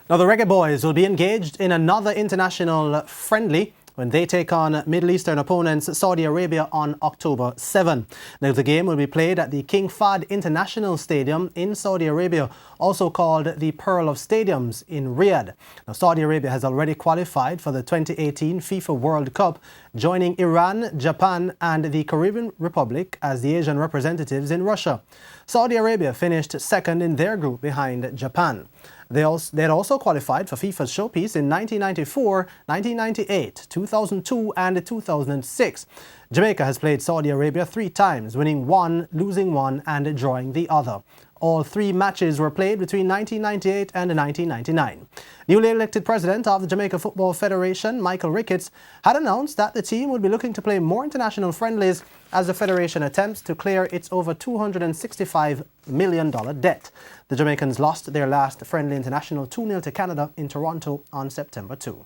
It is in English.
Now, the Reggae Boys will be engaged in another international friendly when they take on Middle Eastern opponents Saudi Arabia on October 7. Now, the game will be played at the King Fahd International Stadium in Saudi Arabia, also called the Pearl of Stadiums in Riyadh. Now, Saudi Arabia has already qualified for the 2018 FIFA World Cup, joining Iran, Japan and the Caribbean Republic as the Asian representatives in Russia. Saudi Arabia finished second in their group behind Japan. They had also qualified for FIFA's showpiece in 1994, 1998, 2002 and 2006. Jamaica has played Saudi Arabia 3 times, winning 1, losing 1 and drawing the other. All 3 matches were played between 1998 and 1999. Newly elected president of the Jamaica Football Federation, Michael Ricketts, had announced that the team would be looking to play more international friendlies as the federation attempts to clear its over $265 million debt. The Jamaicans lost their last friendly international 2-0 to Canada in Toronto on September 2.